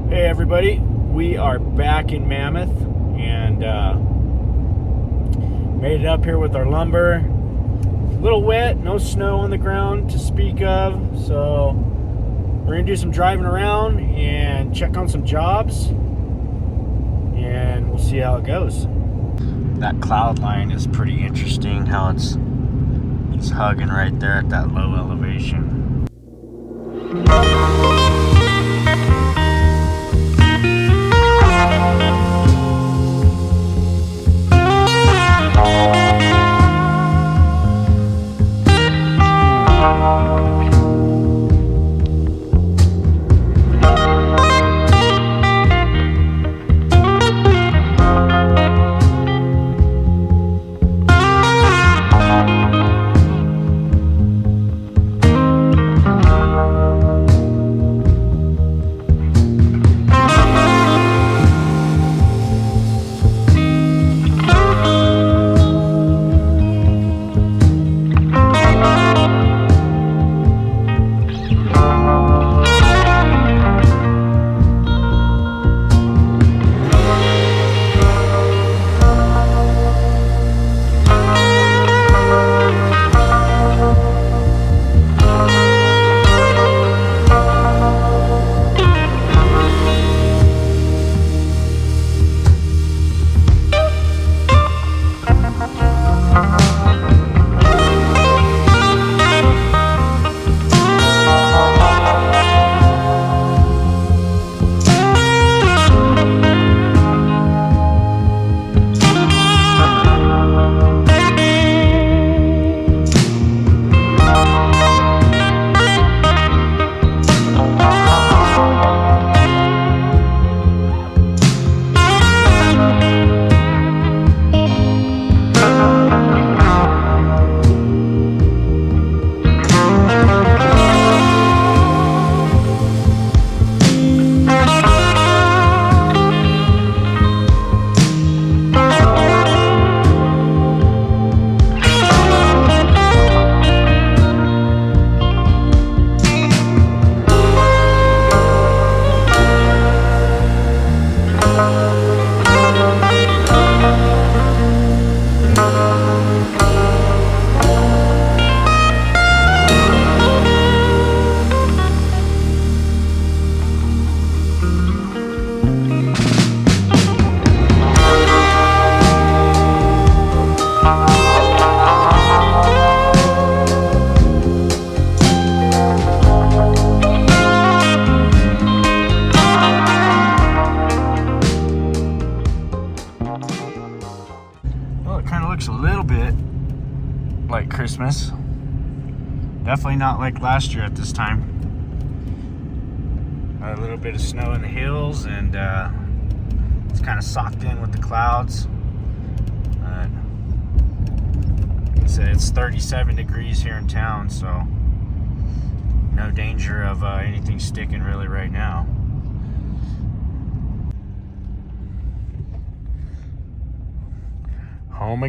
Hey everybody, we are back in Mammoth and made it up here with our lumber. A little wet, no snow on the ground to speak of, so we're gonna do some driving around and check on some jobs and we'll see how it goes. That cloud line is pretty interesting, how it's hugging right there at that low elevation. Well, it kind of looks a little bit like Christmas. Definitely not like last year at this time. A little bit of snow in the hills and it's kind of socked in with the clouds. Like I said, it's 37 degrees here in town, so no danger of anything sticking really right now. Home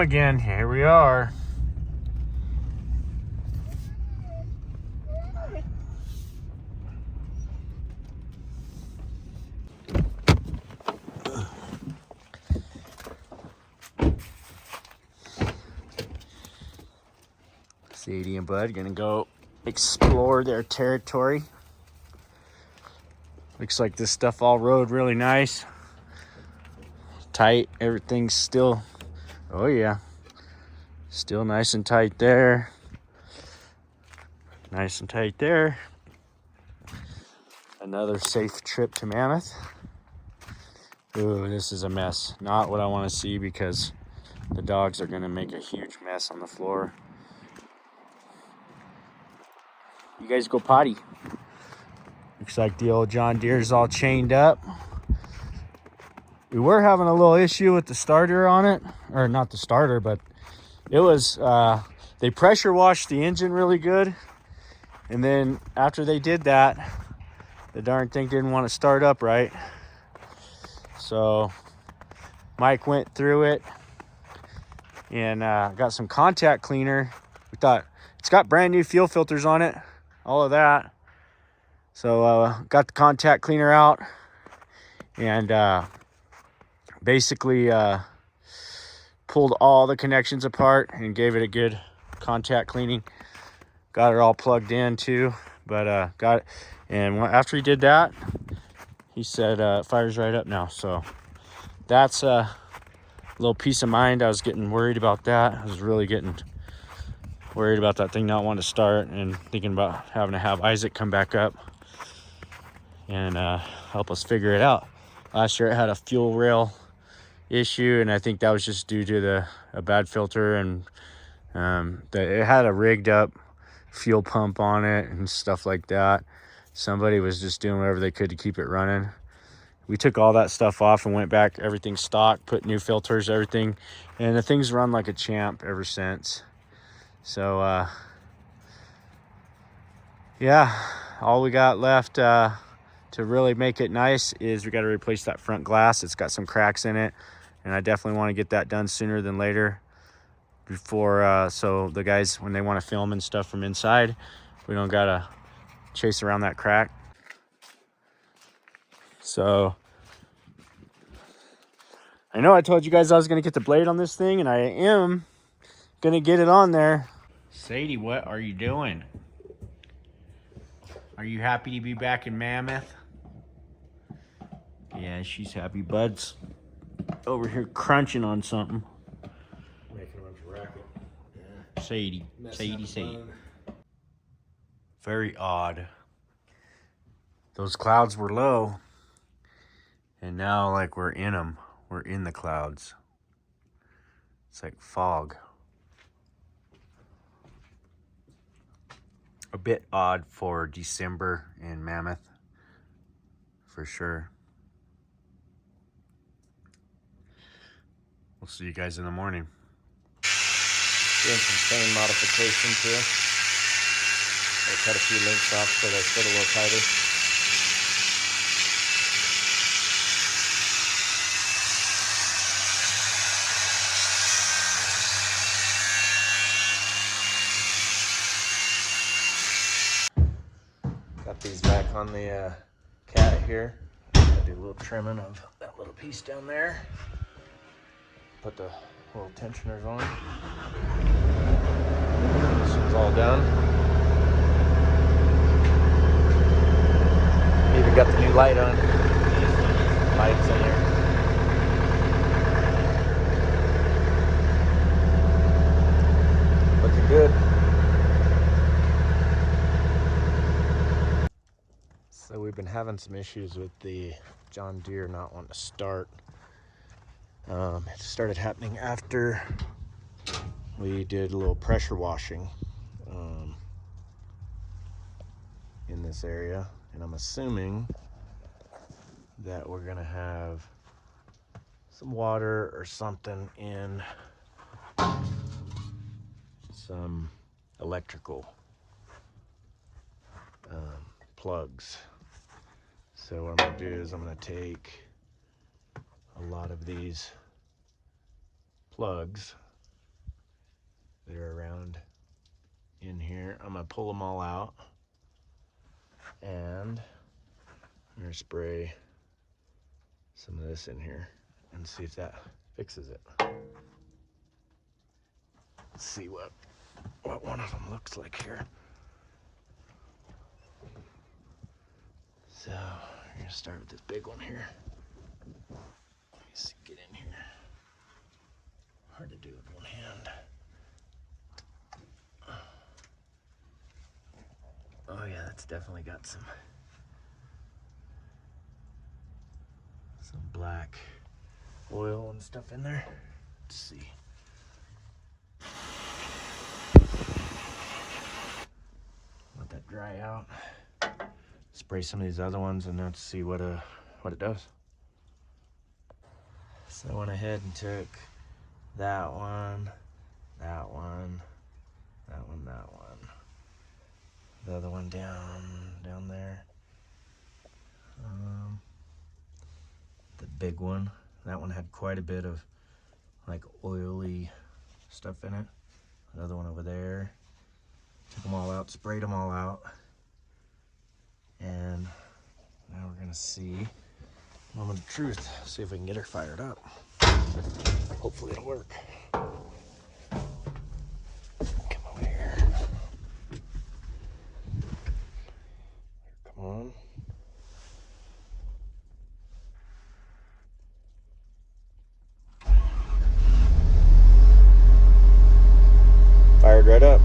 again, here we are. Sadie and Bud gonna go explore their territory. Looks like this stuff all rode really nice. Tight, everything's still, oh yeah, still nice and tight there. Nice and tight there. Another safe trip to Mammoth. Ooh, this is a mess. Not what I want to see because the dogs are gonna make a huge mess on the floor. You guys go potty. Looks like the old John Deere's all chained up. We were having a little issue with the starter on it, or not the starter, but it was, they pressure washed the engine really good. And then after they did that, the darn thing didn't want to start up right. So Mike went through it and got some contact cleaner. We thought, it's got brand new fuel filters on it, all of that. So got the contact cleaner out and basically pulled all the connections apart and gave it a good contact cleaning. Got it all plugged in too, but got it. And after he did that, he said it fires right up now. So that's a little peace of mind. I was getting worried about that. I was really getting worried about that thing not wanting to start and thinking about having to have Isaac come back up and help us figure it out. Last year it had a fuel rail issue, and I think that was just due to a bad filter, and it had a rigged up fuel pump on it and stuff like that. Somebody was just doing whatever they could to keep it running. We took all that stuff off and went back, everything stock, put new filters, everything, and the thing's run like a champ ever since. So yeah, all we got left to really make it nice is we got to replace that front glass. It's got some cracks in it, and I definitely want to get that done sooner than later, before so the guys, when they want to film and stuff from inside, we don't gotta chase around that crack. So I know I told you guys I was gonna get the blade on this thing, and I am gonna get it on there. Sadie, what are you doing? Are you happy to be back in Mammoth? Yeah, she's happy. Bud's over here crunching on something. Making a bunch of racket. Yeah. Sadie. Very odd. Those clouds were low, and now like we're in them. We're in the clouds. It's like fog. A bit odd for December in Mammoth, for sure. We'll see you guys in the morning. Doing some chain modifications here. I cut a few links off so they fit a little tighter. Got these back on the cat here. I do a little trimming of that little piece down there. Put the little tensioners on. This one's all done. Even got the new light on. Lights in here. Looking good. So we've been having some issues with the John Deere not wanting to start. It started happening after we did a little pressure washing in this area, and I'm assuming that we're gonna have some water or something in some electrical plugs. So what I'm gonna do is I'm gonna take a lot of these plugs that are around in here. I'm gonna pull them all out, and I'm gonna spray some of this in here and see if that fixes it. Let's see what one of them looks like here. So I'm gonna start with this big one here. Let me see, get in here. Hard to do with one hand. Oh yeah, that's definitely got some black oil and stuff in there. Let's see. Let that dry out. Spray some of these other ones and let's see what it does. So I went ahead and took that one, that one, that one, that one. The other one down there. The big one. That one had quite a bit of like oily stuff in it. Another one over there. Took them all out, sprayed them all out. And now we're gonna see moment of truth. See if we can get her fired up. Hopefully it'll work. Come over here. Come on. Fired right up.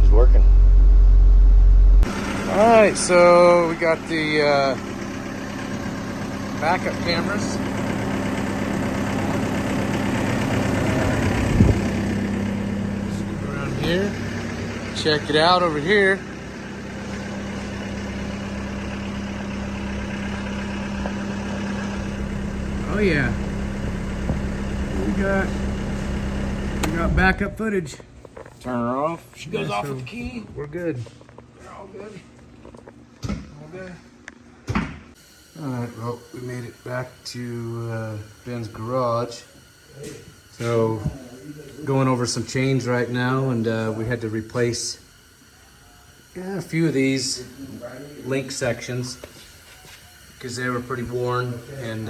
She's working. All right, so we got the backup cameras. Scoot around here. Check it out over here. Oh yeah. We got backup footage. Turn her off. She goes off with the key. We're good. We're all good. All good. All right. Well, we made it back to Ben's garage. So, going over some chains right now, and we had to replace a few of these link sections because they were pretty worn, and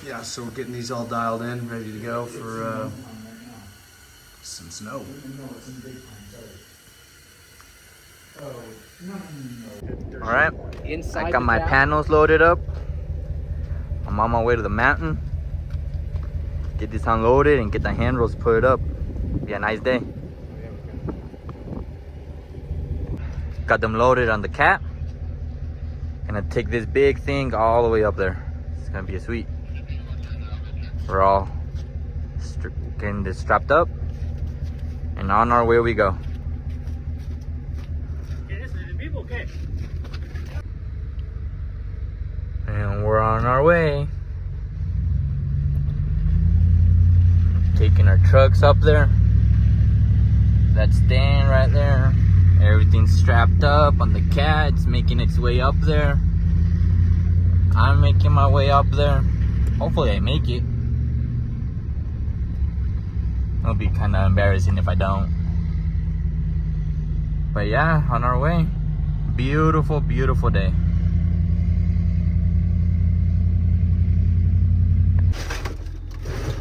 yeah, so we're getting these all dialed in, ready to go for some snow. All right, I got my panels loaded up. I'm on my way to the mountain. Get this unloaded and get the handrails put up. Be a nice day. Got them loaded on the cat. Gonna take this big thing all the way up there. It's gonna be a sweet. We're all getting this strapped up, and on our way we go. And we're on our way. Taking our trucks up there. That stand right there. Everything's strapped up on the cat. It's making its way up there. I'm making my way up there. Hopefully I make it. It'll be kind of embarrassing if I don't. But yeah, on our way. Beautiful, beautiful day.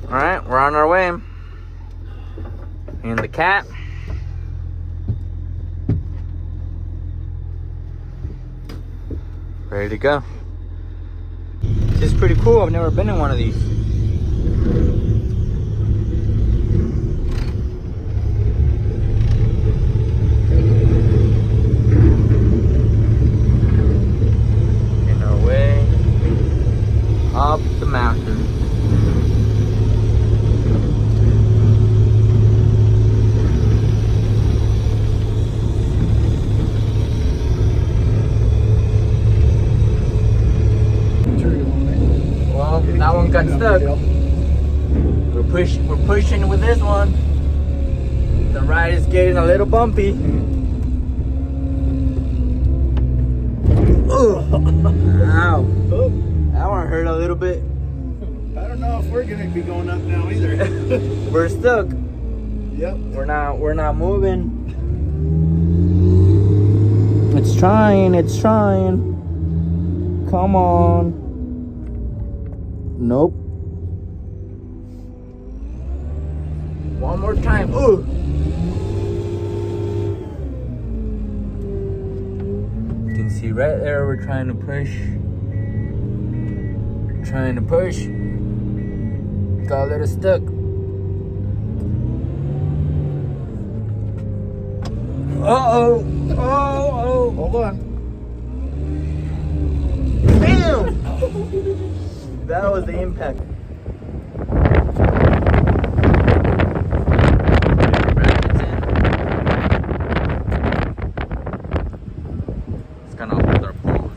All right, we're on our way. In the cat. Ready to go. This is pretty cool. I've never been in one of these. In our way up the mountain. That one got stuck. We're pushing with this one. The ride is getting a little bumpy. Oh, ow! That one hurt a little bit. I don't know if we're gonna be going up now either. We're stuck. Yep. We're not moving. It's trying. Come on. Nope. One more time. Ooh. You can see right there we're trying to push. Got a little stuck. Uh-oh. Oh. Hold on. Bam! That was the impact. It's gonna hold our pose.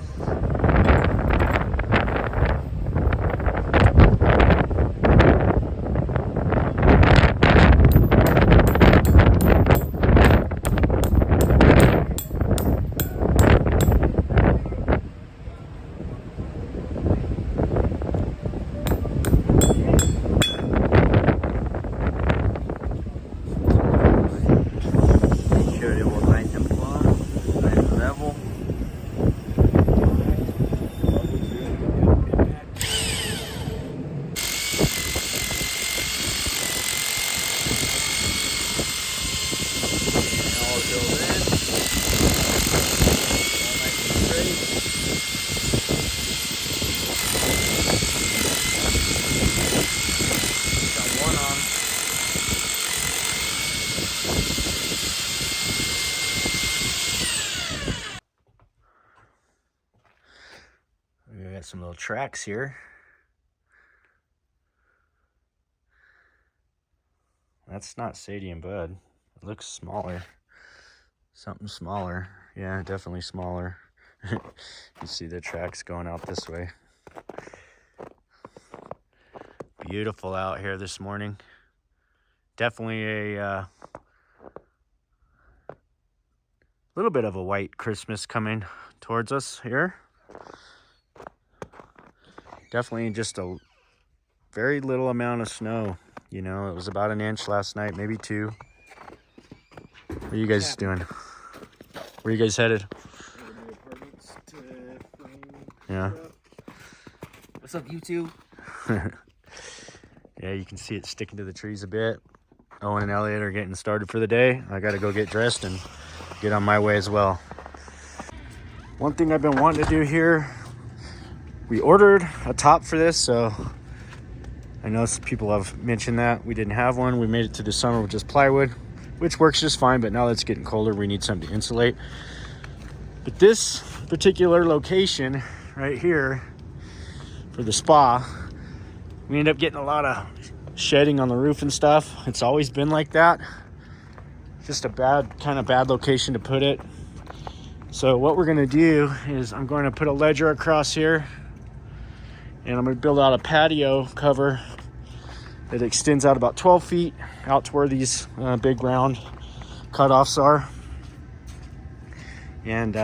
Got some little tracks here. That's not Sadie and Bud. It looks smaller. Something smaller. Yeah, definitely smaller. You see the tracks going out this way. Beautiful out here this morning. Definitely a little bit of a white Christmas coming towards us here. Definitely just a very little amount of snow. You know, it was about an inch last night, maybe 2. What are you guys doing? Where are you guys headed? Yeah. What's up, YouTube? Yeah, you can see it sticking to the trees a bit. Owen and Elliot are getting started for the day. I got to go get dressed and get on my way as well. One thing I've been wanting to do here, we ordered a top for this, so I know some people have mentioned that. We didn't have one. We made it to the summer with just plywood, which works just fine, but now that it's getting colder, we need something to insulate. But this particular location right here for the spa, we end up getting a lot of shedding on the roof and stuff. It's always been like that. Just a bad location to put it. So what we're gonna do is I'm going to put a ledger across here, and I'm gonna build out a patio cover that extends out about 12 feet out to where these big round cutoffs are. And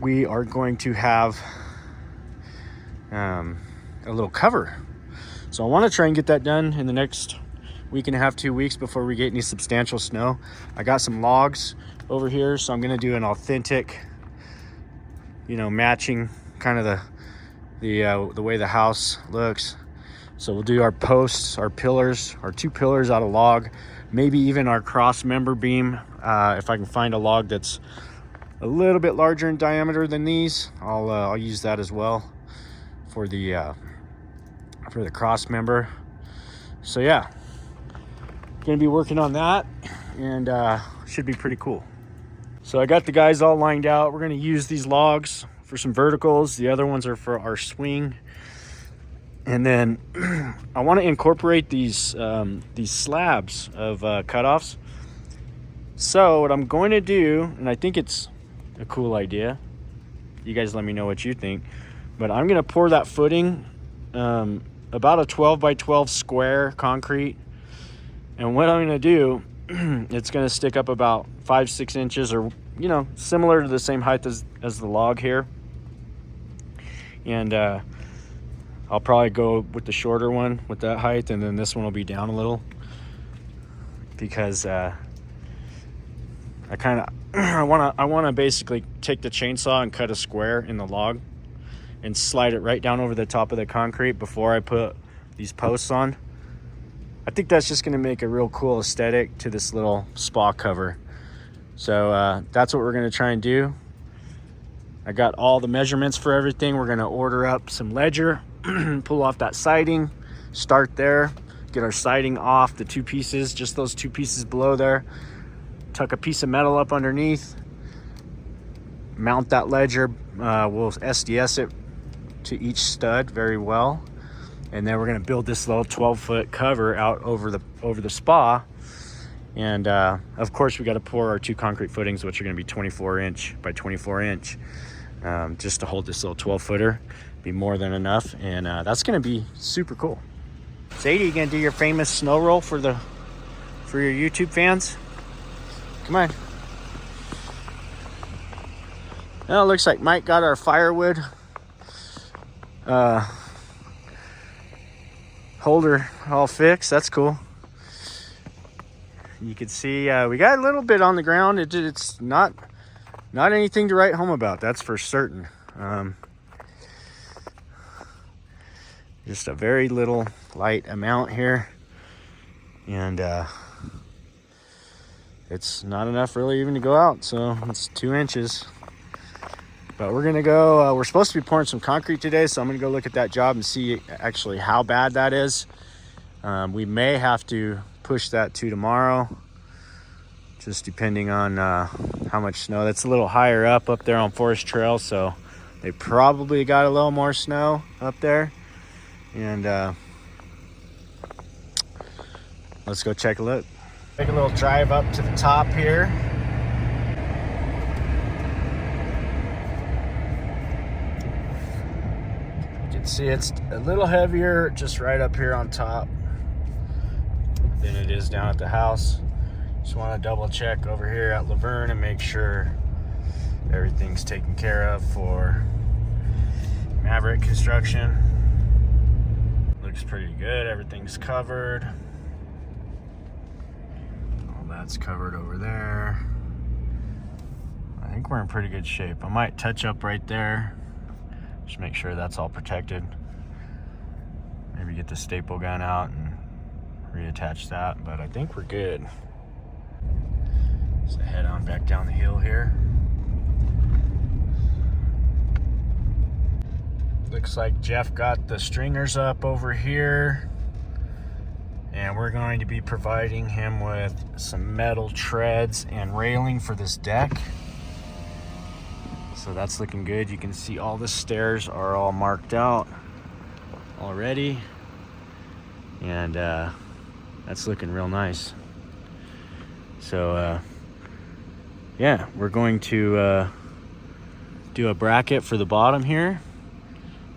we are going to have a little cover. So I want to try and get that done in the next week and a half, 2 weeks before we get any substantial snow. I got some logs over here, so I'm going to do an authentic, you know, matching kind of the way the house looks. So we'll do our posts, our pillars, our 2 pillars out of log, maybe even our cross member beam. If I can find a log that's a little bit larger in diameter than these, I'll use that as well for the cross member. So yeah, gonna be working on that, and should be pretty cool. So I got the guys all lined out. We're gonna use these logs for some verticals. The other ones are for our swing. And then I want to incorporate these slabs of cutoffs. So what I'm going to do, and I think it's a cool idea, you guys let me know what you think, but I'm going to pour that footing, about a 12 by 12 square concrete. And what I'm going to do, it's going to stick up about 5-6 inches, or, you know, similar to the same height as the log here. And I'll probably go with the shorter one with that height, and then this one will be down a little, because I want to basically take the chainsaw and cut a square in the log and slide it right down over the top of the concrete before I put these posts on. I think that's just going to make a real cool aesthetic to this little spa cover. So that's what we're going to try and do. I got all the measurements for everything. We're going to order up some ledger, pull off that siding, start there, get our siding off the 2 pieces, just those 2 pieces below there, tuck a piece of metal up underneath, mount that ledger. We'll SDS it to each stud very well, and then we're going to build this little 12-foot cover out over the spa. And of course we got to pour our 2 concrete footings, which are going to be 24 inch by 24 inch, just to hold this little 12-footer. Be more than enough, and that's going to be super cool. Sadie, you gonna do your famous snow roll for your YouTube fans? Come on. Well, it looks like Mike got our firewood holder all fixed. That's cool. You can see we got a little bit on the ground. It's not anything to write home about, that's for certain. Just a very little light amount here, and it's not enough really even to go out, so it's 2 inches. But we're gonna go, we're supposed to be pouring some concrete today, so I'm gonna go look at that job and see actually how bad that is. We may have to push that to tomorrow, just depending on how much snow. That's a little higher up there on Forest Trail, so They probably got a little more snow up there. And let's go check a look. Take a little drive up to the top here. You can see it's a little heavier just right up here on top than it is down at the house. Just want to double check over here at Laverne and make sure everything's taken care of for Maverick Construction. Looks pretty good. Everything's covered. All that's covered over there. I think we're in pretty good shape. I might touch up right there. Just make sure that's all protected. Maybe get the staple gun out and reattach that, but I think we're good. So head on back down the hill here. Looks like Jeff got the stringers up over here, and we're going to be providing him with some metal treads and railing for this deck. So that's looking good. You can see all the stairs are all marked out already, and that's looking real nice. So yeah, we're going to do a bracket for the bottom here.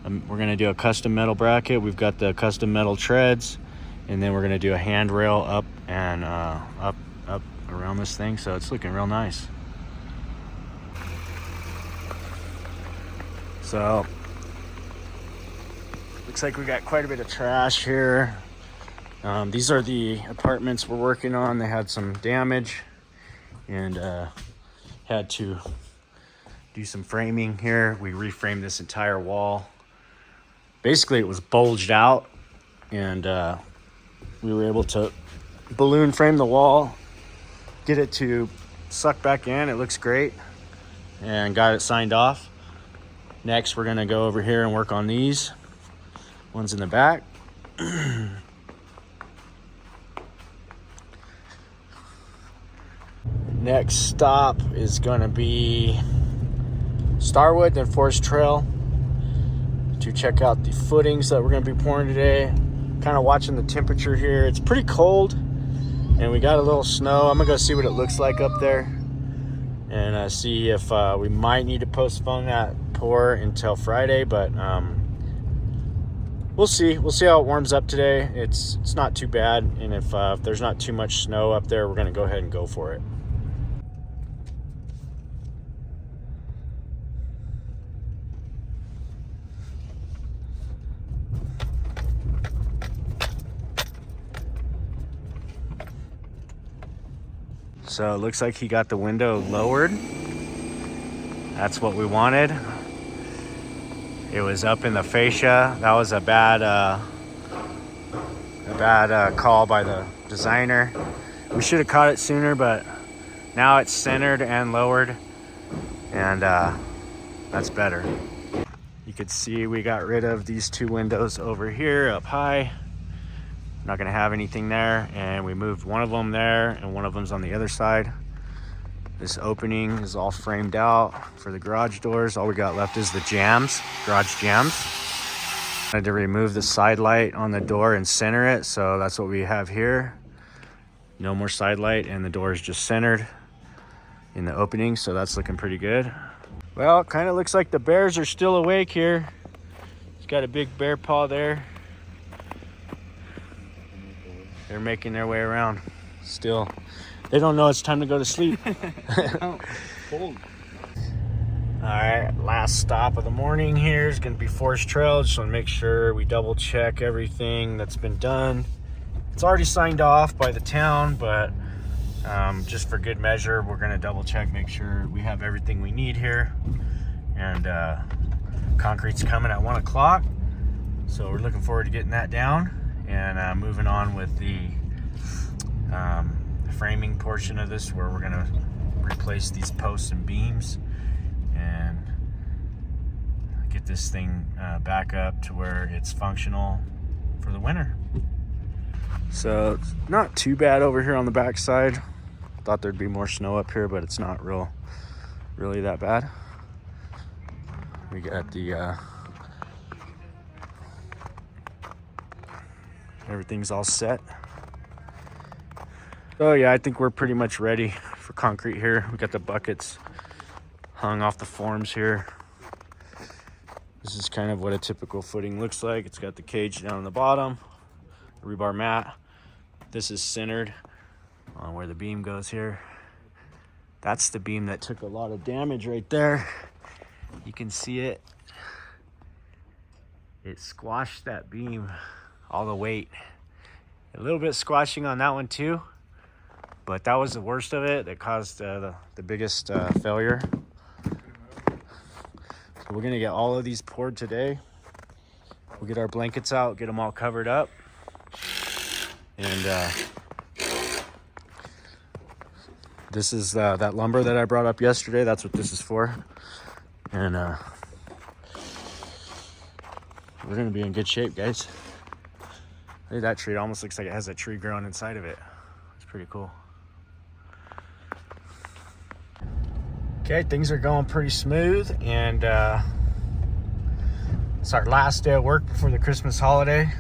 We're going to do a custom metal bracket. We've got the custom metal treads, and then we're going to do a handrail up and up around this thing. So it's looking real nice. So looks like we got quite a bit of trash here. These are the apartments we're working on. They had some damage and had to do some framing here. We reframed this entire wall. Basically, it was bulged out, and we were able to balloon frame the wall, get it to suck back in. It looks great, and got it signed off. Next, we're gonna go over here and work on these ones in the back. Next stop is gonna be Starwood, then Forest Trail, to check out the footings that we're going to be pouring today. Kind of watching the temperature here. It's pretty cold, and we got a little snow. I'm going to go see what it looks like up there, and see if we might need to postpone that pour until Friday, but we'll see. We'll see how it warms up today. It's not too bad, and if there's not too much snow up there, we're going to go ahead and go for it. So it looks like he got the window lowered. That's what we wanted. It was up in the fascia. That was a bad call by the designer. We should have caught it sooner, but now it's centered and lowered, and that's better. You could see we got rid of these two windows over here up high. Not gonna have anything there, and we moved one of them there, and one of them's on the other side. This opening is all framed out for the garage doors. All we got left is the jambs, garage jambs. I had to remove the side light on the door and center it, so that's what we have here. No more side light, and the door is just centered in the opening, so that's looking pretty good. Well, it kind of looks like the bears are still awake here. It's got a big bear paw there. They're making their way around still. They don't know it's time to go to sleep. Cold. All right, last stop of the morning here is going to be Forest Trail. Just want to make sure we double check everything that's been done. It's already signed off by the town, but just for good measure, we're going to double check, make sure we have everything we need here. And concrete's coming at 1 o'clock. So we're looking forward to getting that down. And moving on with the framing portion of this, where we're going to replace these posts and beams and get this thing back up to where it's functional for the winter. So it's not too bad over here on the back side. Thought there'd be more snow up here, but it's not really that bad. We got the everything's all set. So yeah, I think we're pretty much ready for concrete here. We got the buckets hung off the forms here. This is kind of what a typical footing looks like. It's got the cage down on the bottom, rebar mat. This is centered on where the beam goes here. That's the beam that took a lot of damage right there. You can see it. It squashed that beam, all the weight. A little bit squashing on that one too, but that was the worst of it that caused the biggest failure. So we're gonna get all of these poured today. We'll get our blankets out, get them all covered up. And this is that lumber that I brought up yesterday. That's what this is for. And we're gonna be in good shape, guys. Look at that tree. It almost looks like it has a tree growing inside of it. It's pretty cool. Okay, things are going pretty smooth, and it's our last day of work before the Christmas holiday.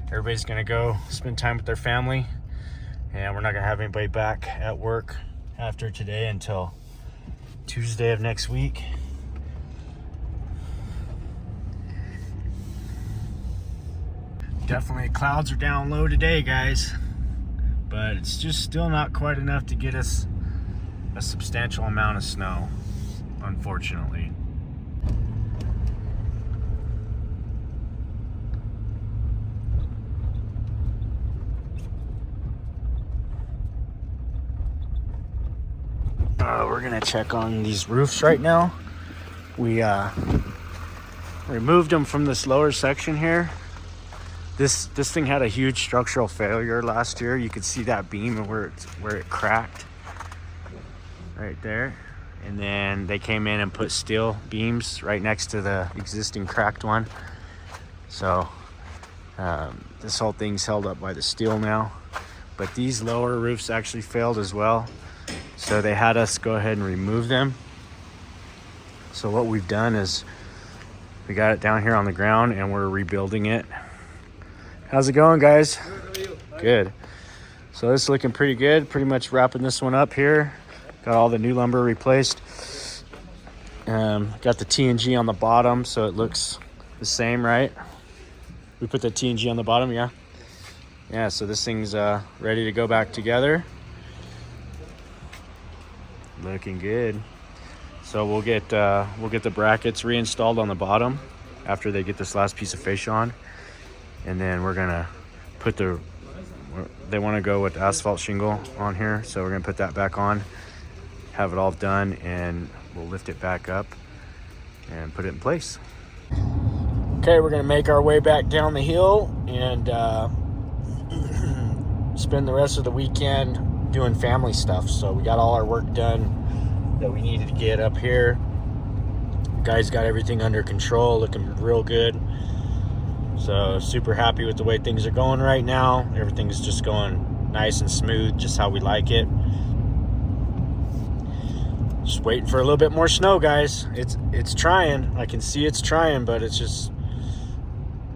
Everybody's gonna go spend time with their family, and we're not gonna have anybody back at work after today until Tuesday of next week. Definitely clouds are down low today, guys, but it's just still not quite enough to get us a substantial amount of snow, unfortunately. We're gonna check on these roofs right now. We removed them from this lower section here. This thing had a huge structural failure last year. You could see that beam and where it cracked right there. And then they came in and put steel beams right next to the existing cracked one. So this whole thing's held up by the steel now. But these lower roofs actually failed as well. So they had us go ahead and remove them. So what we've done is we got it down here on the ground and we're rebuilding it. How's it going, guys? Good, how are you? Good. So this is looking pretty good. Pretty much wrapping this one up here. Got all the new lumber replaced. Got the TNG on the bottom, so it looks the same, right? We put the TNG on the bottom, yeah? Yeah, so this thing's ready to go back together. Looking good. So we'll get the brackets reinstalled on the bottom after they get this last piece of fascia on. And then we're gonna put they want to go with asphalt shingle on here, so we're gonna put that back on, have it all done, and we'll lift it back up and put it in place. Okay, we're gonna make our way back down the hill and spend the rest of the weekend doing family stuff. So we got all our work done that we needed to get up here. Guys got everything under control, looking real good. So super happy with the way things are going right now. Everything's just going nice and smooth, just how we like it. Just waiting for a little bit more snow, guys. It's trying. I can see it's trying, but it's just,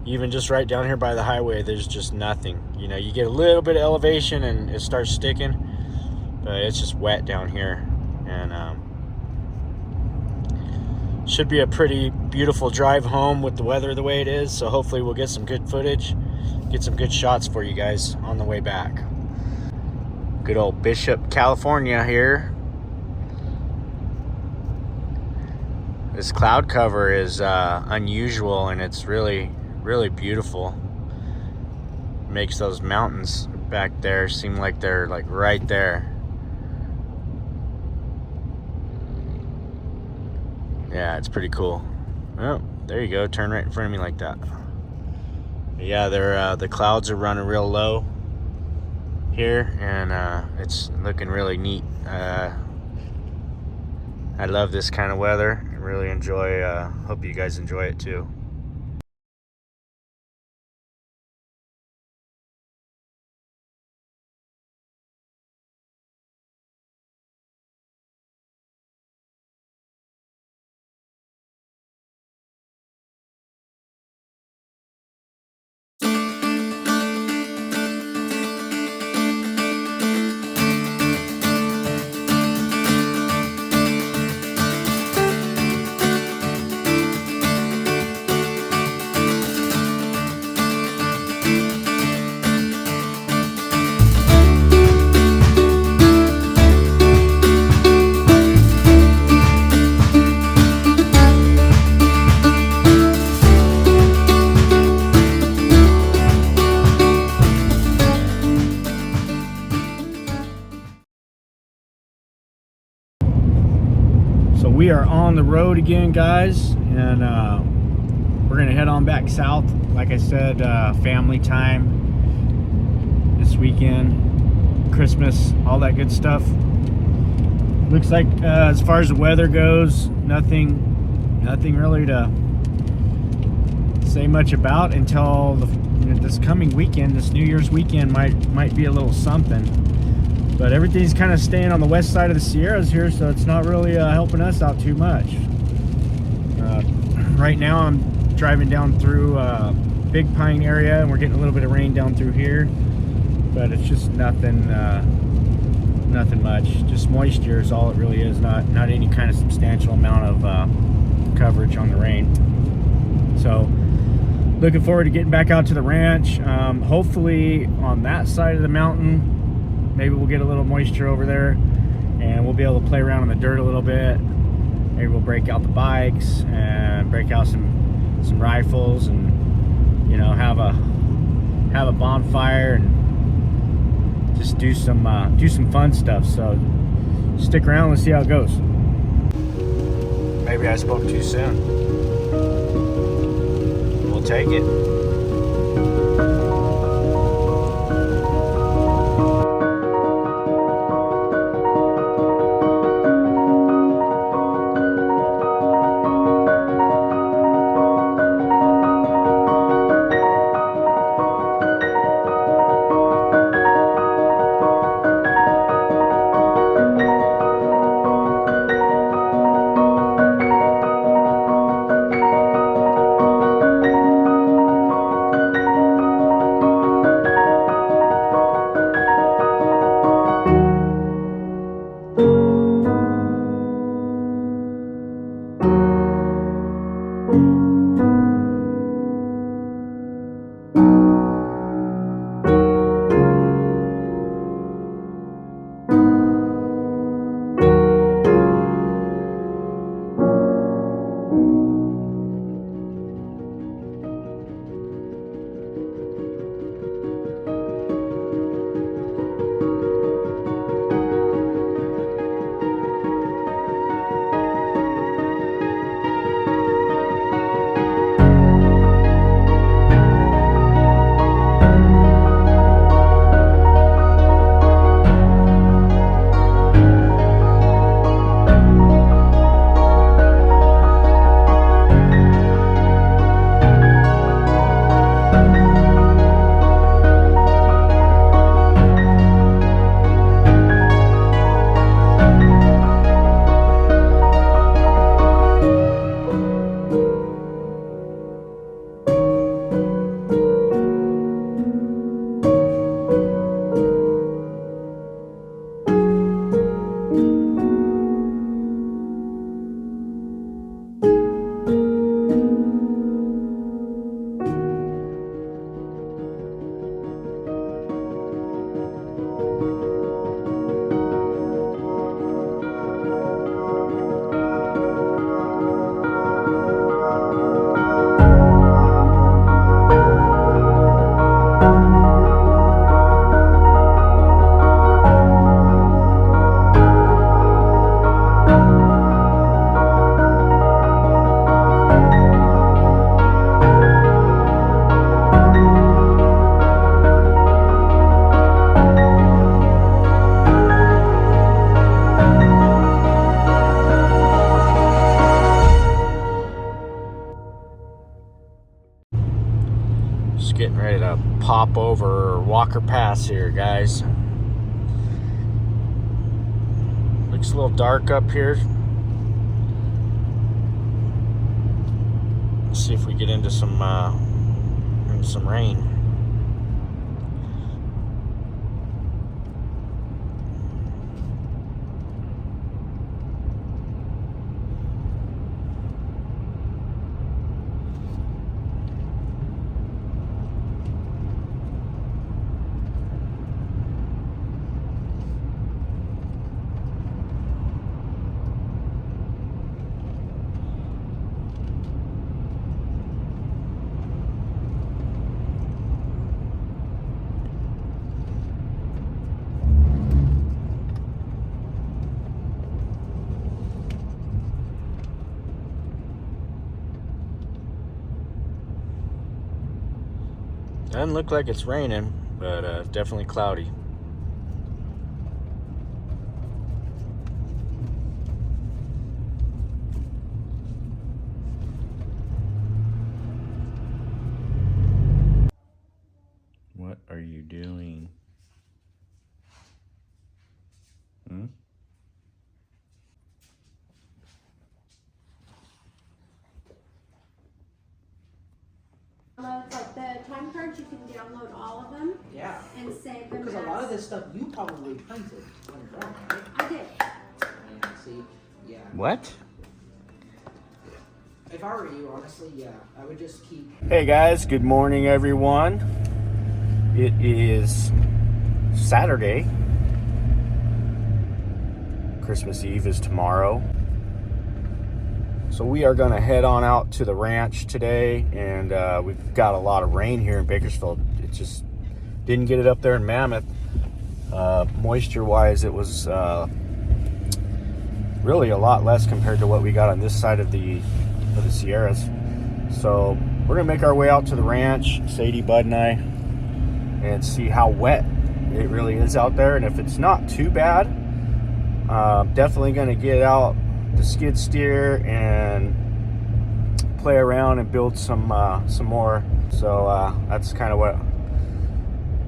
even just right down here by the highway, there's just nothing. You know, you get a little bit of elevation and it starts sticking, but it's just wet down here. And should be a pretty beautiful drive home with the weather the way it is. So hopefully we'll get some good footage, get some good shots for you guys on the way back. Good old Bishop, California here. This cloud cover is unusual, and it's really, really beautiful. Makes those mountains back there seem like they're like right there. Yeah, it's pretty cool. Oh, there you go. Turn right in front of me like that. Yeah, the clouds are running real low here, and it's looking really neat. I love this kind of weather. I really enjoy, hope you guys enjoy it too. we are on the road again, guys, and we're gonna head on back south. Like I said, family time this weekend, Christmas, all that good stuff. Looks like as far as the weather goes, nothing really to say much about until this coming weekend. This New Year's weekend might be a little something. But everything's kind of staying on the west side of the Sierras here, so it's not really helping us out too much. Right now I'm driving down through Big Pine area, and we're getting a little bit of rain down through here, but it's just nothing much. Just moisture is all it really is, not any kind of substantial amount of coverage on the rain. So looking forward to getting back out to the ranch. Hopefully on that side of the mountain, maybe we'll get a little moisture over there and we'll be able to play around in the dirt a little bit. Maybe we'll break out the bikes and break out some rifles, and have a bonfire and just do some fun stuff. So stick around, let's see how it goes. Maybe I spoke too soon. We'll take it. Getting ready to pop over Walker Pass here, guys. Looks a little dark up here. Let's see if we get into some rain. Doesn't look like it's raining, but definitely cloudy. What are you doing? Hmm? Like the time cards, you can download all of them Yeah. and save them. Because a lot of this stuff you probably printed on your own, right? I did. Yeah, see, yeah. What? If I were you, honestly, yeah, I would just keep. Hey guys, good morning everyone. It is Saturday. Christmas Eve is tomorrow. So we are going to head on out to the ranch today, and we've got a lot of rain here in Bakersfield. It just didn't get it up there in Mammoth. Moisture wise, it was really a lot less compared to what we got on this side of the Sierras. So we're gonna make our way out to the ranch, Sadie, Bud, and I, and see how wet it really is out there. And if it's not too bad, definitely gonna get out the skid steer and play around and build some more. So that's kind of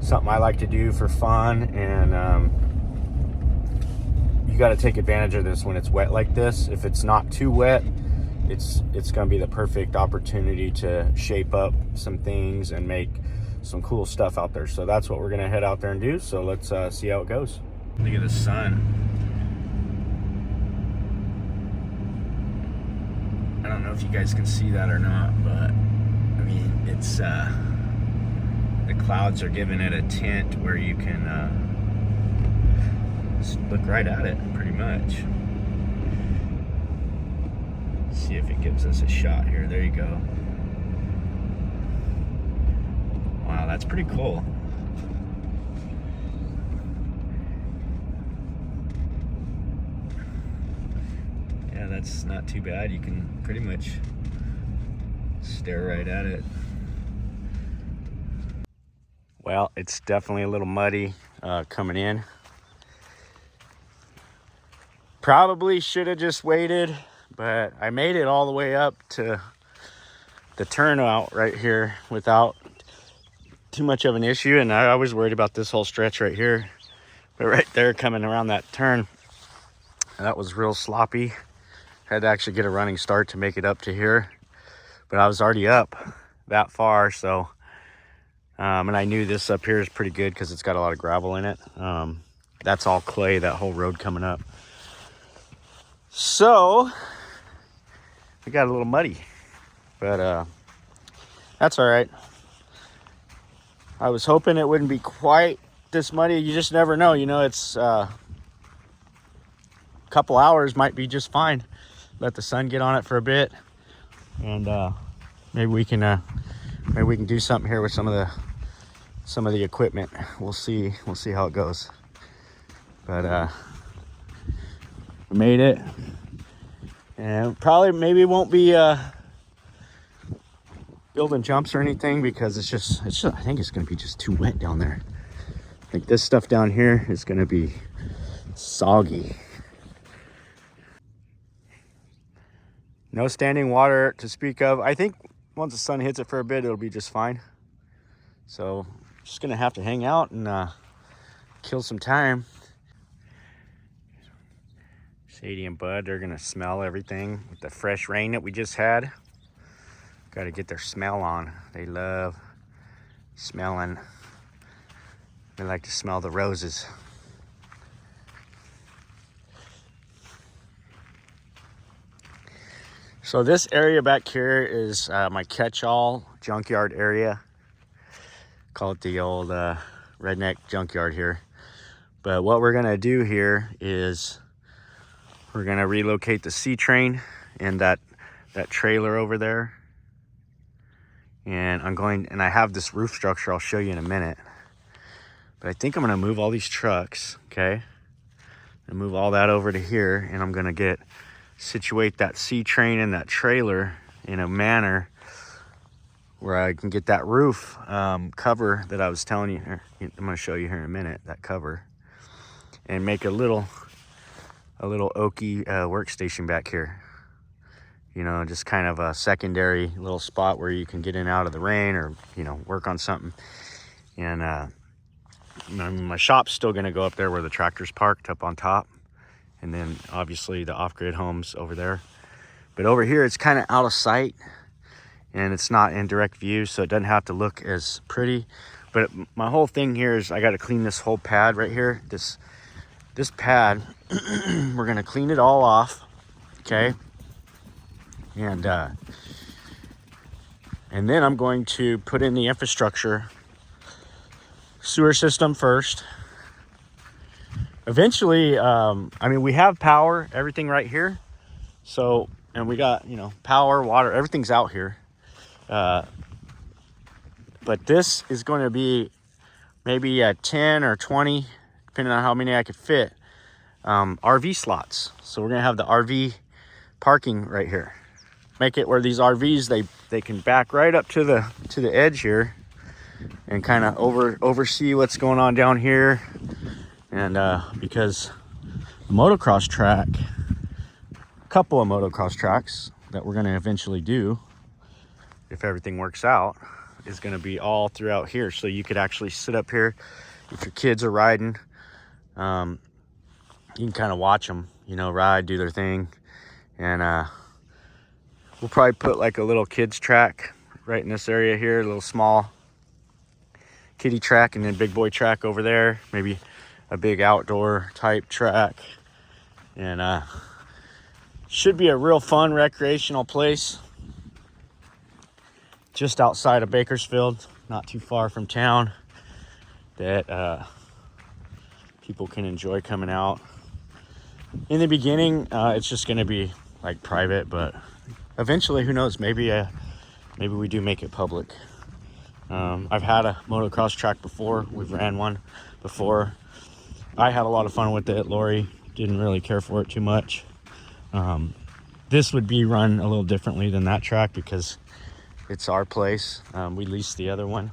something I like to do for fun. And you got to take advantage of this when it's wet like this. If it's not too wet, it's going to be the perfect opportunity to shape up some things and make some cool stuff out there. So that's what we're going to head out there and do. So let's see how it goes. Look at the sun. I don't know if you guys can see that or not, but I mean, it's the clouds are giving it a tint where you can just look right at it pretty much. See if it gives us a shot here. There you go. Wow, that's pretty cool. Yeah, that's not too bad. You can pretty much stare right at it. Well, it's definitely a little muddy coming in. Probably should have just waited, but I made it all the way up to the turnout right here without too much of an issue. And I was worried about this whole stretch right here, but right there coming around that turn, that was real sloppy. Had to actually get a running start to make it up to here, but I was already up that far. So and I knew this up here is pretty good because it's got a lot of gravel in it. That's all clay, that whole road coming up. So we got a little muddy, but that's all right. I was hoping it wouldn't be quite this muddy. You just never know. You know, it's a couple hours might be just fine. Let the sun get on it for a bit, and maybe we can do something here with some of the equipment. We'll see how it goes. But we made it, and probably maybe won't be building jumps or anything because it's just I think it's gonna be just too wet down there. Like this stuff down here is gonna be soggy. No standing water to speak of. I think once the sun hits it for a bit, it'll be just fine. So just gonna have to hang out and kill some time. Sadie and Bud, they're gonna smell everything with the fresh rain that we just had. Got to get their smell on. They love smelling. They like to smell the roses. So this area back here is my catch-all junkyard area. Call it the old redneck junkyard here. But what we're gonna do here is we're gonna relocate the C-train and that trailer over there. And I have this roof structure I'll show you in a minute. But I think I'm gonna move all these trucks, okay? And move all that over to here, and I'm gonna situate that C-train and that trailer in a manner where I can get that roof cover that I was telling you. I'm going to show you here in a minute, that cover, and make a little oaky workstation back here. You know, just kind of a secondary little spot where you can get in and out of the rain, or, you know, work on something. And my shop's still going to go up there where the tractor's parked up on top. And then obviously the off-grid homes over there. But over here, it's kind of out of sight and it's not in direct view, so it doesn't have to look as pretty. But my whole thing here is I got to clean this whole pad right here. This pad, we're going to clean it all off, okay? And then I'm going to put in the infrastructure sewer system first. Eventually, I mean, we have power, everything right here. So, and we got, you know, power, water, everything's out here. But this is going to be maybe 10 or 20, depending on how many I could fit, RV slots. So we're going to have the RV parking right here. Make it where these RVs, they can back right up to the edge here and kind of oversee what's going on down here. And because the motocross track, a couple of motocross tracks that we're going to eventually do, if everything works out, is going to be all throughout here. So you could actually sit up here if your kids are riding. You can kind of watch them, you know, ride, do their thing. And we'll probably put like a little kids track right in this area here, a little small kiddie track, and then big boy track over there, maybe a big outdoor type track. And should be a real fun recreational place just outside of Bakersfield, not too far from town, that people can enjoy coming out. In the beginning, it's just going to be like private, but eventually, who knows, maybe we do make it public. I've had a motocross track before. We've ran one before. I had a lot of fun with it. Lori didn't really care for it too much. This would be run a little differently than that track because it's our place. We leased the other one,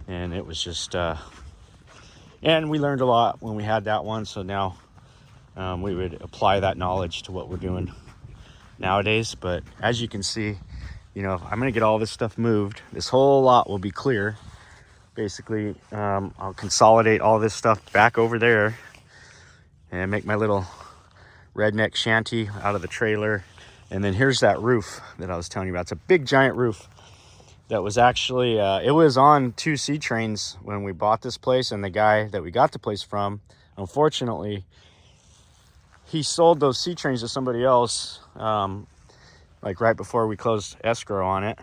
and it was just and we learned a lot when we had that one, so now we would apply that knowledge to what we're doing nowadays. But as you can see, you know, I'm gonna get all this stuff moved. This whole lot will be clear. Basically, I'll consolidate all this stuff back over there and make my little redneck shanty out of the trailer. And then here's that roof that I was telling you about. It's a big giant roof that was actually, it was on 2 C trains when we bought this place, and the guy that we got the place from, unfortunately, he sold those C trains to somebody else, like right before we closed escrow on it.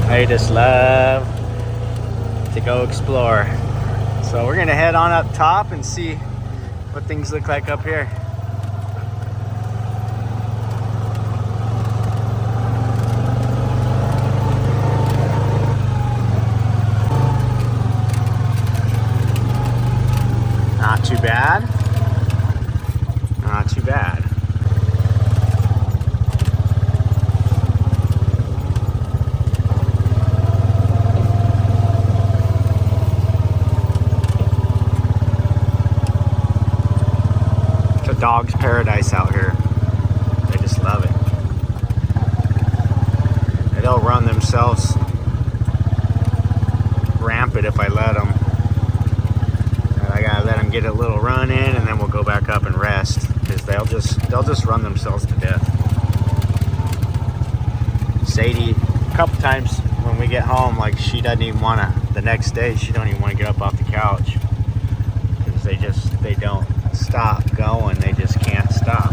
I just love to go explore. So we're gonna head on up top and see what things look like up here. Not too bad. Not too bad. Dog's paradise out here. They just love it. And they'll run themselves rampant if I let them. And I gotta let them get a little run in, and then we'll go back up and rest, because they'll just run themselves to death. Sadie, a couple times when we get home, like, she doesn't even want to, the next day she don't even want to get up off the couch, because they don't stop going. They just can't stop.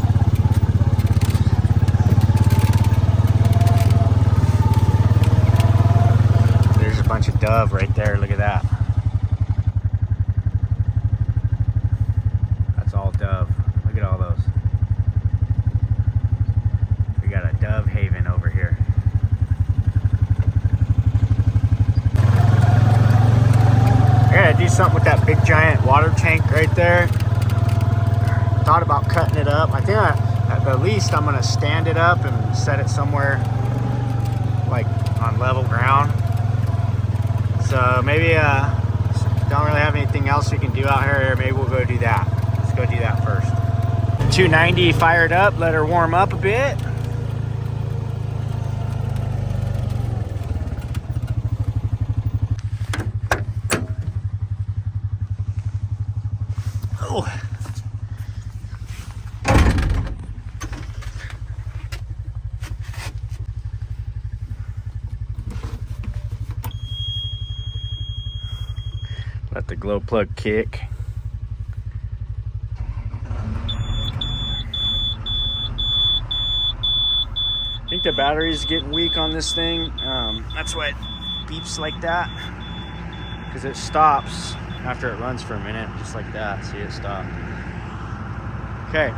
There's a bunch of dove right there. Look at that. That's all dove. Look at all those. We got a dove haven over here. I gotta do something with that big giant water tank right there. Thought about cutting it up. I think at the least I'm gonna stand it up and set it somewhere like on level ground. So maybe don't really have anything else we can do out here. Maybe we'll go do that. Let's go do that first. 290 fired up, let her warm up a bit. Oh. Let the glow plug kick. I think the battery's getting weak on this thing. That's why it beeps like that. Because it stops after it runs for a minute, just like that. See, it stopped. Okay.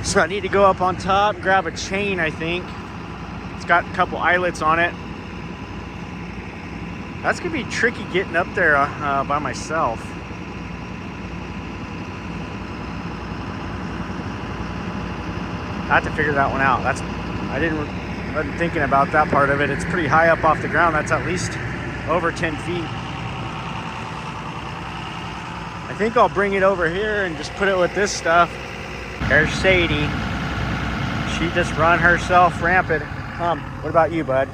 So I need to go up on top, grab a chain, I think. It's got a couple eyelets on it. That's gonna be tricky getting up there by myself. I have to figure that one out. I wasn't thinking about that part of it. It's pretty high up off the ground. That's at least over 10 feet. I think I'll bring it over here and just put it with this stuff. There's Sadie. She just run herself rampant. What about you, bud?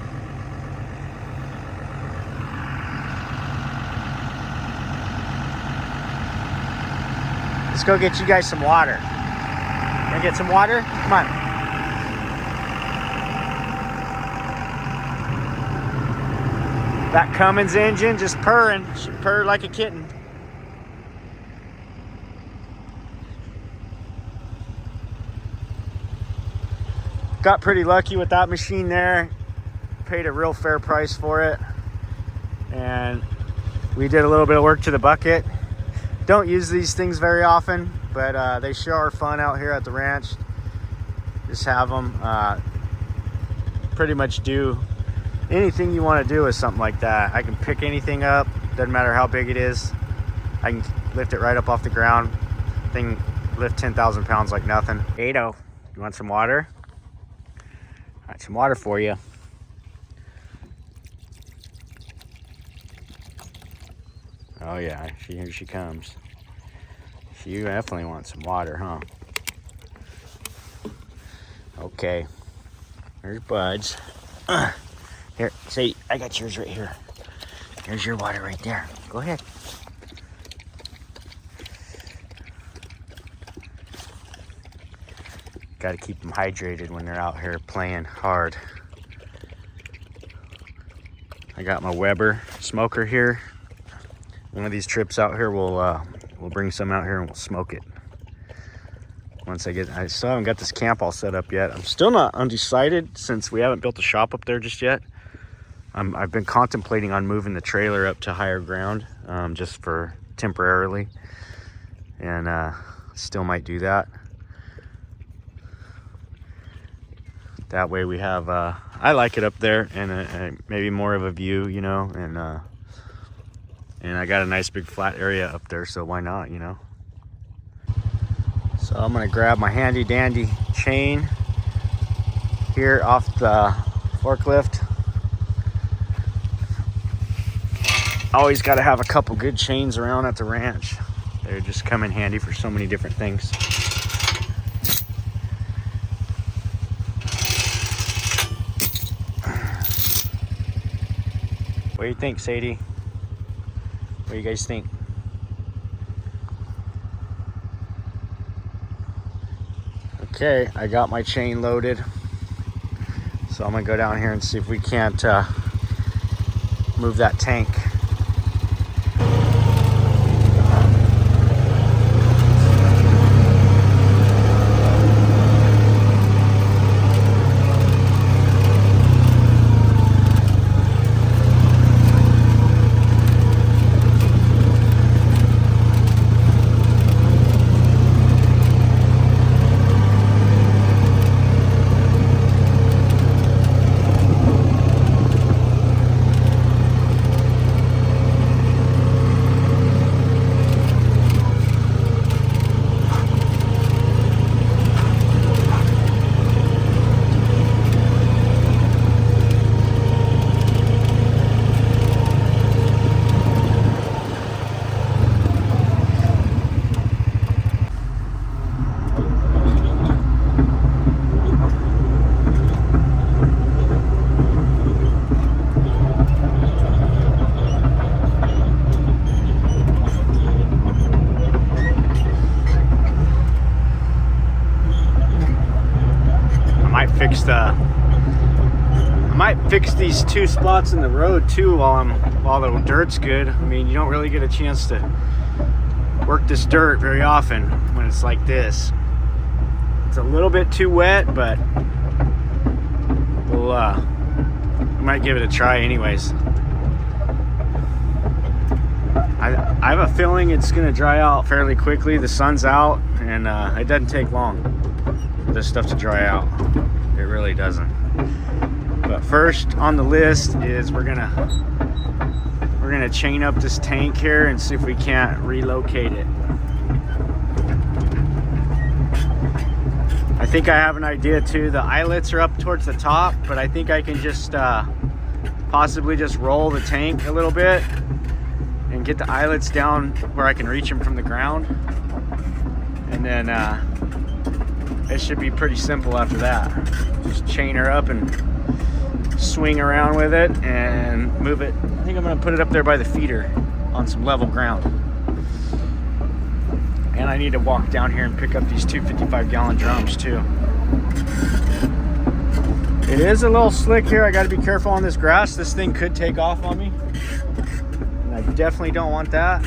Let's go get you guys some water. Wanna get some water? Come on. That Cummins engine just purring. She purred like a kitten. Got pretty lucky with that machine there. Paid a real fair price for it. And we did a little bit of work to the bucket. Don't use these things very often, but they sure are fun out here at the ranch. Just have them. Pretty much do anything you want to do with something like that. I can pick anything up, doesn't matter how big it is. I can lift it right up off the ground. Thing lift 10,000 pounds like nothing. Ado, you want some water? Got some water for you. Oh yeah, here she comes. You definitely want some water, huh? Okay. There's Bud's. Here, say, I got yours right here. Here's your water right there. Go ahead. Got to keep them hydrated when they're out here playing hard. I got my Weber smoker here. One of these trips out here, we'll bring some out here and we'll smoke it. Once I still haven't got this camp all set up yet. I'm still not undecided since we haven't built a shop up there just yet. I've been contemplating on moving the trailer up to higher ground, just for temporarily, and still might do that. That way we have, I like it up there, and maybe more of a view, you know, and I got a nice big flat area up there, so why not, you know? So I'm gonna grab my handy dandy chain here off the forklift. Always gotta have a couple good chains around at the ranch. They just come in handy for so many different things. What do you think, Sadie? What do you guys think? Okay, I got my chain loaded. So I'm gonna go down here and see if we can't move that tank. fix these two spots in the road too while the dirt's good. I mean, you don't really get a chance to work this dirt very often when it's like this. It's a little bit too wet, but we'll we might give it a try anyways. I have a feeling it's gonna dry out fairly quickly. The sun's out, and it doesn't take long for this stuff to dry out. It really doesn't. But first on the list is we're gonna chain up this tank here and see if we can't relocate it. I think I have an idea too. The eyelets are up towards the top, but I think I can just possibly just roll the tank a little bit and get the eyelets down where I can reach them from the ground. And then it should be pretty simple after that. Just chain her up and swing around with it and move it. I think I'm gonna put it up there by the feeder on some level ground. And I need to walk down here and pick up these 2 55-gallon drums too. It is a little slick here. I gotta be careful on this grass. This thing could take off on me. And I definitely don't want that.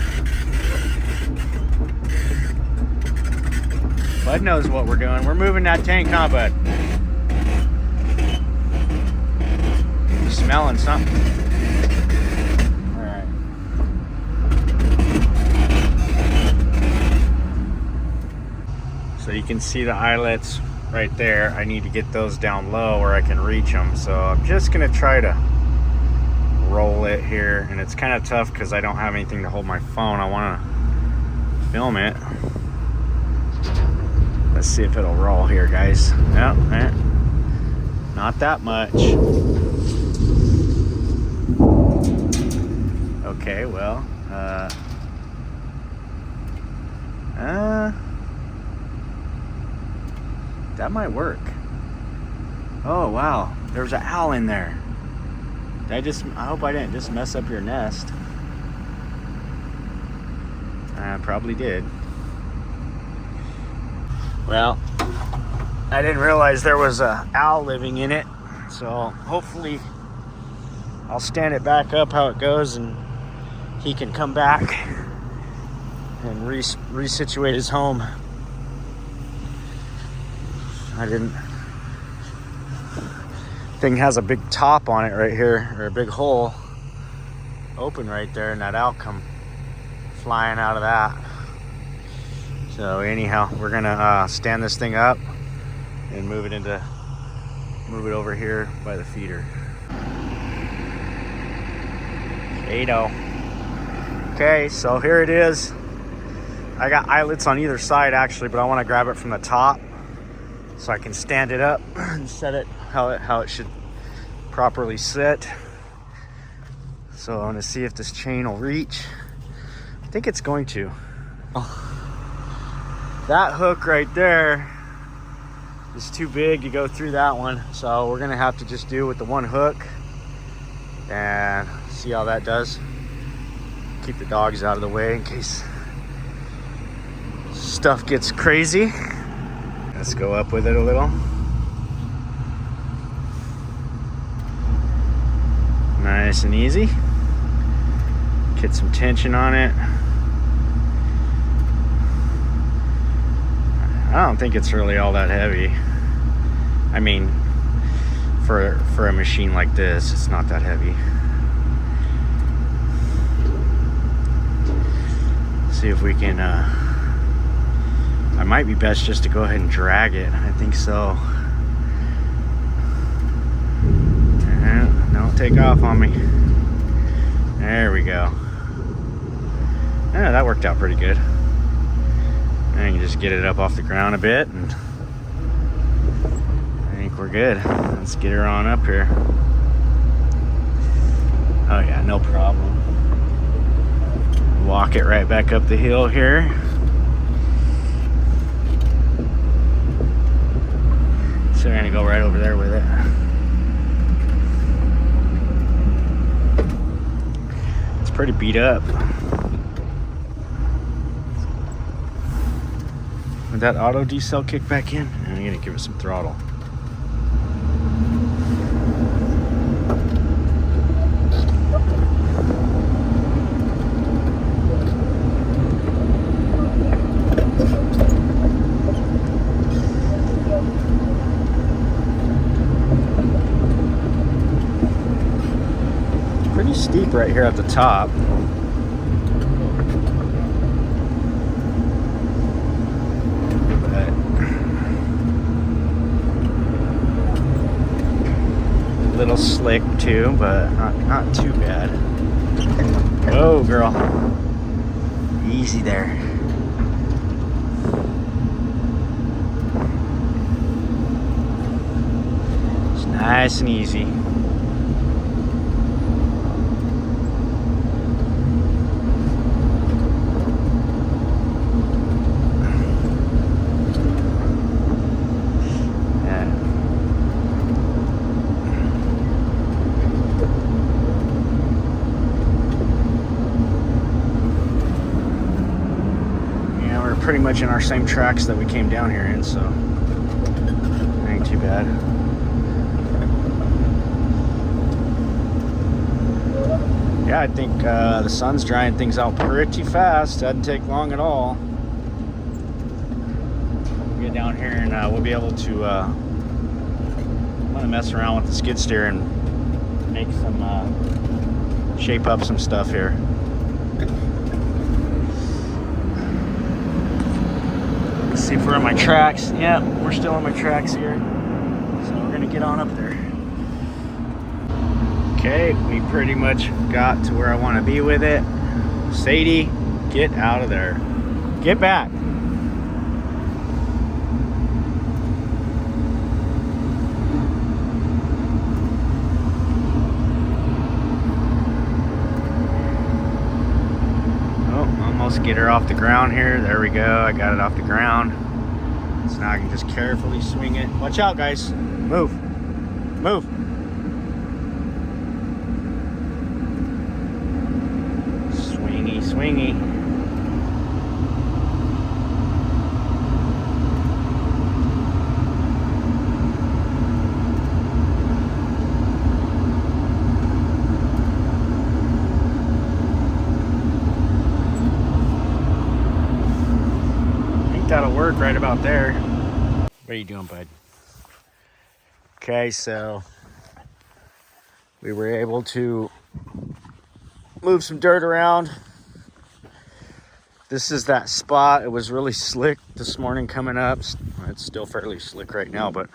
Bud knows what we're doing. We're moving that tank, huh, Bud? You're smelling something. All right. So you can see the eyelets right there. I need to get those down low where I can reach them. So I'm just gonna try to roll it here. And it's kind of tough because I don't have anything to hold my phone. I wanna film it. Let's see if it'll roll here, guys. Nope, not that much. Okay, well, that might work. Oh, wow, there's an owl in there. I hope I didn't just mess up your nest. I probably did. Well, I didn't realize there was an owl living in it, so hopefully I'll stand it back up how it goes and he can come back and resituate his home. Thing has a big top on it right here, or a big hole open right there, and that owl come flying out of that. So anyhow, we're gonna stand this thing up and move it over here by the feeder. Okay, so here it is. I got eyelets on either side actually, but I want to grab it from the top so I can stand it up and set it how it should properly sit. So I'm gonna see if this chain will reach. I think it's going to. That hook right there is too big to go through that one, so we're gonna have to just do with the one hook and see how that does. Keep the dogs out of the way in case stuff gets crazy. Let's go up with it a little. Nice and easy. Get some tension on it. I don't think it's really all that heavy. I mean, for a machine like this, it's not that heavy. See if we can, I might be best just to go ahead and drag it. I think so. Don't take off on me. There we go. Yeah, that worked out pretty good. I can just get it up off the ground a bit, and I think we're good. Let's get her on up here. Oh yeah, no problem. Walk it right back up the hill here. So we're gonna go right over there with it. It's pretty beat up. Would that auto decel kick back in? I'm gonna give it some throttle. steep right here at the top. But a little slick too, but not too bad. Whoa, girl. Easy there. It's nice and easy. Pretty much in our same tracks that we came down here in, so ain't too bad. Yeah, I think the sun's drying things out pretty fast. Doesn't take long at all. We'll get down here and we'll be able to I'm gonna mess around with the skid steer and make some shape up some stuff here. See if we're on my tracks. Yeah, we're still on my tracks here. So we're gonna get on up there. Okay, we pretty much got to where I want to be with it. Sadie, get out of there. Get back. Get her off the ground here. There we go. I got it off the ground. So now I can just carefully swing it. Watch out, guys. Move. Move. Swingy, swingy. That'll work right about there. What are you doing, bud? Okay, so we were able to move some dirt around. This is that spot. It was really slick this morning coming up. It's still fairly slick right now, but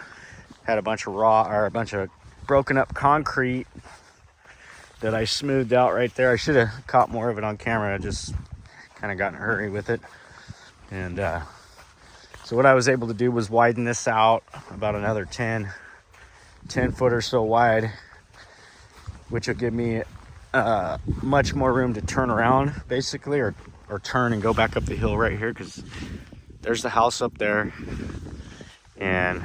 had a bunch of broken up concrete that I smoothed out right there. I should have caught more of it on camera. I just kind of got in a hurry with it. And so what I was able to do was widen this out about another 10 foot or so wide, which will give me much more room to turn around basically, or turn and go back up the hill right here, because there's the house up there. And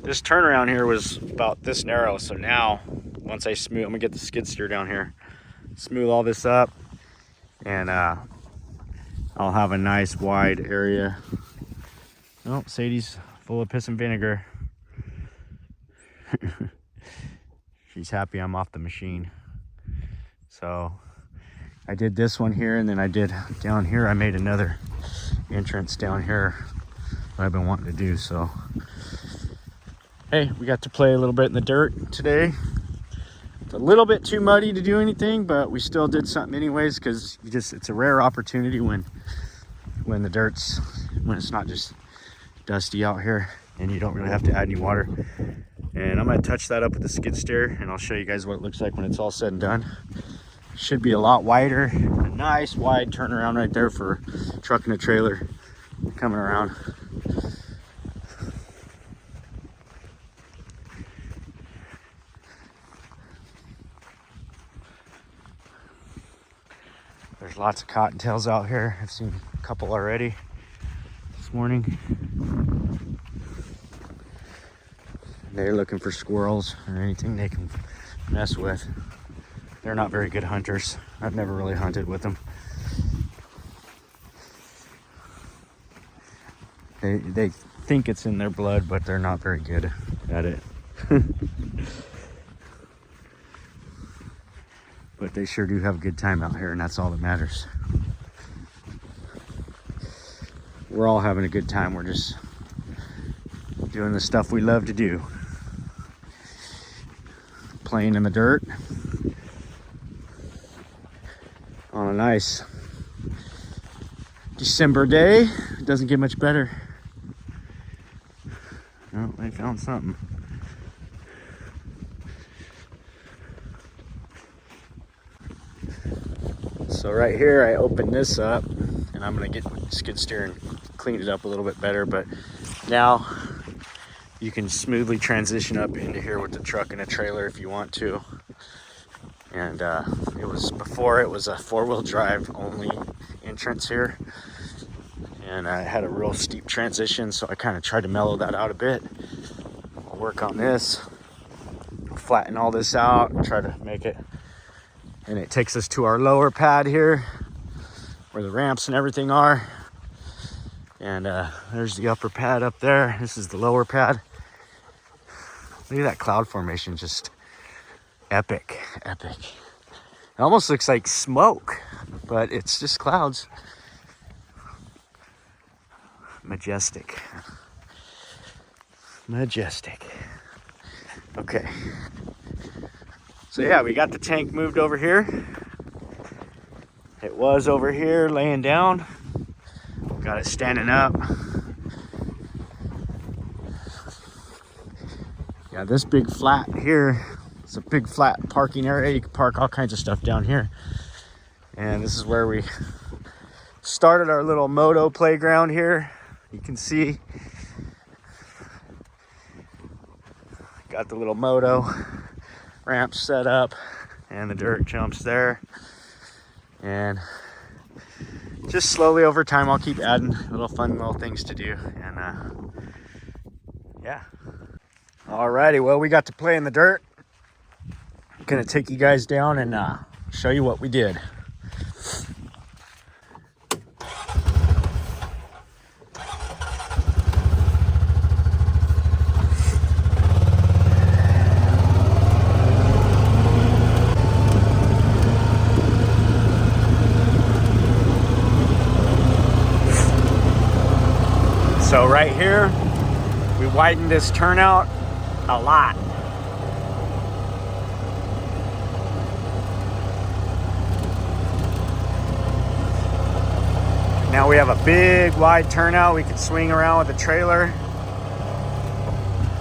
this turnaround here was about this narrow. So now once I smooth, I'm gonna get the skid steer down here, smooth all this up, and I'll have a nice wide area. Oh, Sadie's full of piss and vinegar. She's happy I'm off the machine. So I did this one here, and then I did down here. I made another entrance down here that I've been wanting to do. So hey, we got to play a little bit in the dirt today. It's a little bit too muddy to do anything, but we still did something anyways, because it's a rare opportunity when it's not just dusty out here and you don't really have to add any water. And I'm going to touch that up with the skid steer, and I'll show you guys what it looks like when it's all said and done. Should be a lot wider. A nice wide turnaround right there for truck and a trailer coming around. There's lots of cottontails out here. I've seen a couple already this morning. They're looking for squirrels or anything they can mess with. They're not very good hunters. I've never really hunted with them. They think it's in their blood, but they're not very good at it. But they sure do have a good time out here, and that's all that matters. We're all having a good time. We're just doing the stuff we love to do. Playing in the dirt, On a nice December day. It doesn't get much better. Oh, they found something. So right here, I opened this up, and I'm gonna get skid steer and clean it up a little bit better, but now you can smoothly transition up into here with the truck and a trailer if you want to. And it was a 4-wheel drive only entrance here, and I had a real steep transition, so I kind of tried to mellow that out a bit. I'll work on this, flatten all this out, and try to make it. And it takes us to our lower pad here where the ramps and everything are. And there's the upper pad up there. This is the lower pad. Look at that cloud formation, just epic. It almost looks like smoke, but it's just clouds. Majestic. Okay. So yeah, we got the tank moved over here. It was over here laying down. Got it standing up. Yeah, this big flat here, it's a big flat parking area. You can park all kinds of stuff down here. And this is where we started our little moto playground here. You can see, got the little moto ramp set up and the dirt jumps there. And just slowly over time, I'll keep adding fun little things to do. And yeah. Alrighty, well, we got to play in the dirt. I'm gonna take you guys down and show you what we did. So right here, we widened this turnout a lot. Now we have a big wide turnout. We can swing around with the trailer,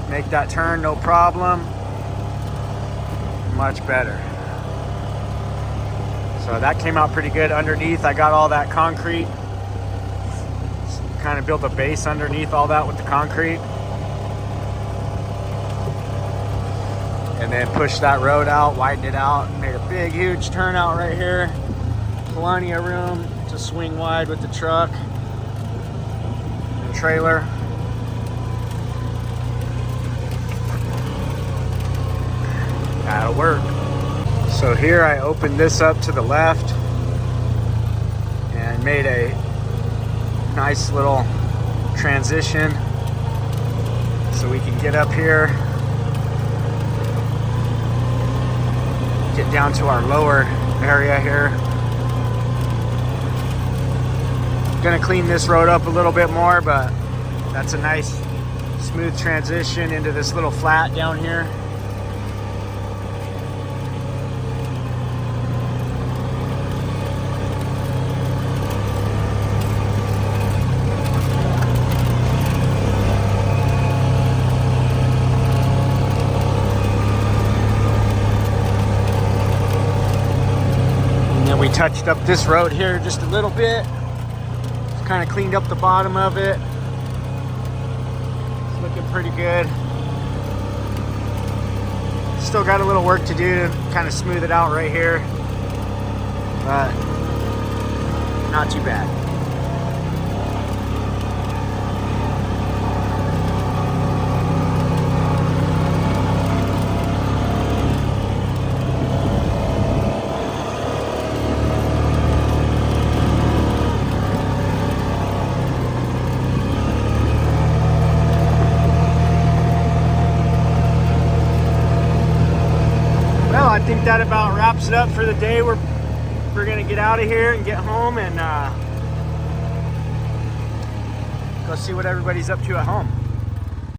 make that turn no problem. Much better. So that came out pretty good. Underneath, I got all that concrete. Kind of built a base underneath all that with the concrete. And then pushed that road out, widened it out, made a big, huge turnout right here. Plenty of room to swing wide with the truck and trailer. That'll work. So here I opened this up to the left and made a nice little transition so we can get up here, get down to our lower area here. Gonna clean this road up a little bit more, but that's a nice smooth transition into this little flat down here. We touched up this road here just a little bit. Just kind of cleaned up the bottom of it. It's looking pretty good. Still got a little work to do to kind of smooth it out right here, but not too bad. I think that about wraps it up for the day. We're gonna get out of here and get home and go see what everybody's up to at home.